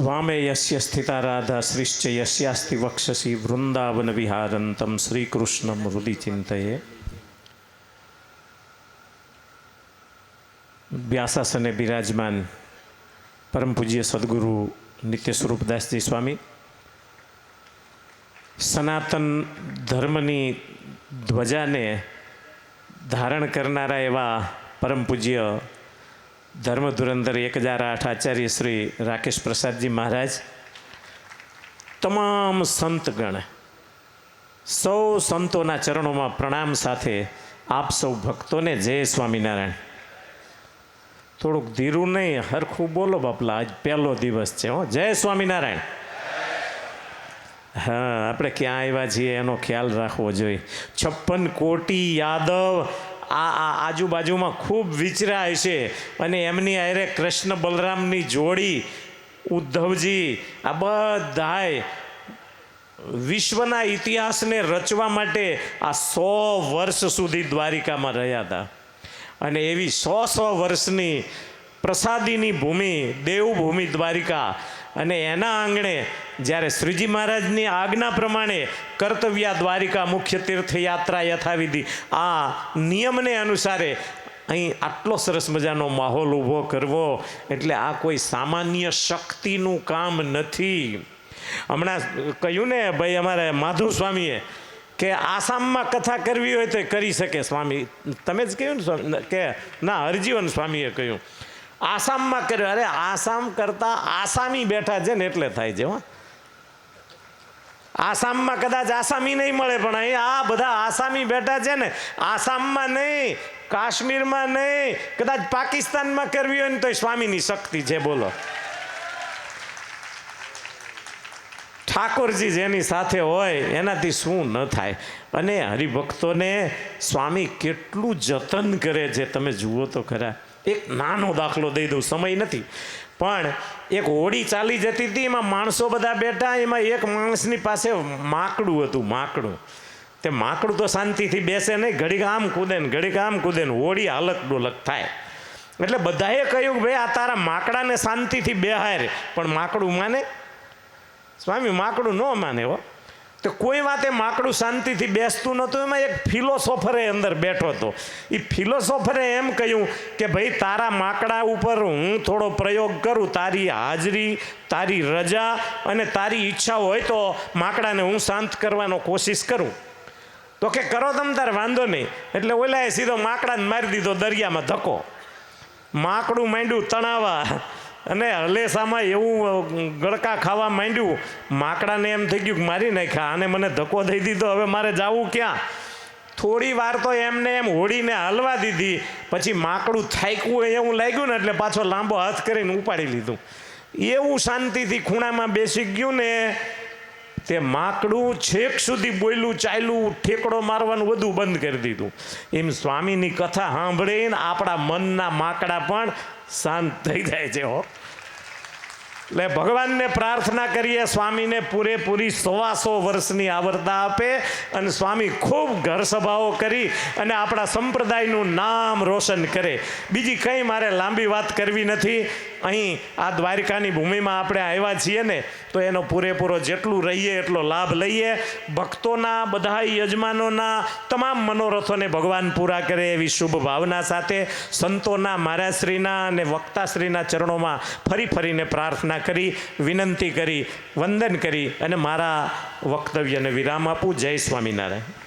वामे यस्य स्थिता राधा श्रीश्च यस्यास्ति वक्षसि वृंदावन विहारंतम श्रीकृष्णं हृदि चिंतये। व्यासासने विराजमान परम पूज्य सद्गुरु नित्य स्वरूपदास जी स्वामी, सनातन धर्मनी ध्वजा ने धारण करनारा एवा परम पूज्य धर्म धुरंधर 1008 आचार्य श्री राकेश प्रसाद जी महाराज, तमाम संतगण सौ संतों चरणों में प्रणाम साथे आप सौ भक्तों ने जय स्वामीनारायण। थोड़ुक धीरू नहीं, हरखू बोलो बापला, आज पहलो दिवस है। हो जय स्वामीनारायण। हाँ, આપણે ક્યાં આવ્યા છીએ એનો ખ્યાલ રાખવો જોઈએ। 56 કોટી યાદવ આજુબાજુમાં ખૂબ વિચરાય છે અને એમની આરે કૃષ્ણ બલરામની જોડી ઉદ્ધવજી આ બધાય વિશ્વના ઇતિહાસને રચવા માટે આ 100 વર્ષ સુધી દ્વારિકામાં રહ્યા હતા અને એવી 100 વર્ષની પ્રસાદીની ભૂમિ દેવભૂમિ દ્વારિકા અને એના આંગણે જ્યારે શ્રીજી મહારાજની આજ્ઞા પ્રમાણે કર્તવ્ય દ્વારિકા મુખ્ય તીર્થયાત્રા યથાવિધિ આ નિયમને અનુસારે અહીં આટલો સરસ મજાનો માહોલ ઊભો કરવો એટલે આ કોઈ સામાન્ય શક્તિનું કામ નથી। હમણાં કહ્યું ને ભાઈ અમારે માધવ સ્વામીએ કે આસામમાં કથા કરવી હોય તો કરી શકે સ્વામી, તમે જ કહ્યું ને કે ના, હરજીવન સ્વામીએ કહ્યું આસામમાં કર્યો। અરે આસામ કરતા આસામી બેઠા છે ને એટલે થાય છે। હો, આસામમાં કદાચ આસામી નહીં મળે પણ અહીં આ બધા આસામી બેઠા છે ને, આસામમાં નહીં, કાશ્મીરમાં નહીં, કદાચ પાકિસ્તાનમાં કરવી હોય ને તો સ્વામીની શક્તિ છે। બોલો, ઠાકોરજી જેની સાથે હોય એનાથી શું ન થાય। અને હરિભક્તોને સ્વામી કેટલું જતન કરે છે તમે જુઓ તો ખરા। એક નાનો દાખલો દઈ દઉં, સમય નથી, પણ એક હોડી ચાલી જતી હતી, એમાં માણસો બધા બેઠા, એમાં એક માણસની પાસે માકડું હતું। માકડું, તે માકડું તો શાંતિથી બેસે નહીં, ઘડીક આમ કૂદે ને ઘડીક આમ કૂદે ને હોડી હાલક ડોલક થાય। એટલે બધાએ કહ્યું કે ભાઈ આ તારા માકડાને શાંતિથી બેહાર, પણ માકડું માને? સ્વામી માકડું ન માને। હો, તો કોઈ વાતે માકડું શાંતિથી બેસતું નહોતું। એમાં એક ફિલોસોફરે અંદર બેઠો હતો। એ ફિલોસોફરે એમ કહ્યું કે ભાઈ તારા માકડા ઉપર હું થોડો પ્રયોગ કરું, તારી હાજરી, તારી રજા અને તારી ઈચ્છા હોય તો માકડાને હું શાંત કરવાનો કોશિશ કરું। તો કે કરો તમ તાર, વાંધો નહીં। એટલે ઓલાએ સીધો માકડાને મારી દીધો દરિયામાં ધક્કો। માકડું માંડ્યું તણાવા અને હલેસામાં એવું ગળકા ખાવા માંડ્યું। માકડાને એમ થઈ ગયું કે મારી નાખ્યા, આને મને ધક્કો દઈ દીધો, હવે મારે જવું ક્યાં? થોડી વાર તો એમને એમ હોડીને હલવા દીધી, પછી માકડું થાક્યું હોય એવું લાગ્યું ને એટલે પાછો લાંબો હાથ કરીને ઉપાડી લીધું। એવું શાંતિથી ખૂણામાં બેસી ગયું ને તે માકડું છેક સુધી બોલ્યું ચાલ્યું, ઠેકડો મારવાનું બધું બંધ કરી દીધું। એમ સ્વામીની કથા સાંભળીને આપણા મનના માકડા પણ શાંત થઈ જાય છે। હો, એટલે ભગવાનને પ્રાર્થના કરીએ સ્વામીને પૂરેપૂરી 100 વર્ષની આવરતા આપે અને સ્વામી ખૂબ ઘર સભાઓ કરી અને આપણા સંપ્રદાયનું નામ રોશન કરે। બીજી કંઈ મારે લાંબી વાત કરવી નથી। અહીં આ દ્વારિકાની ભૂમિમાં આપણે આવ્યા છીએ ને તો એનો પૂરેપૂરો જેટલું રહીએ એટલો લાભ લઈએ। ભક્તોના બધા યજમાનોના તમામ મનોરથોને ભગવાન પૂરા કરે એવી શુભ ભાવના સાથે સંતોના, મહારાજશ્રીના અને વક્તાશ્રીના ચરણોમાં ફરી ફરીને પ્રાર્થના કરી, વિનંતી કરી, વંદન કરી અને મારા વક્તવ્યને વિરામ આપું। જય સ્વામિનારાયણ।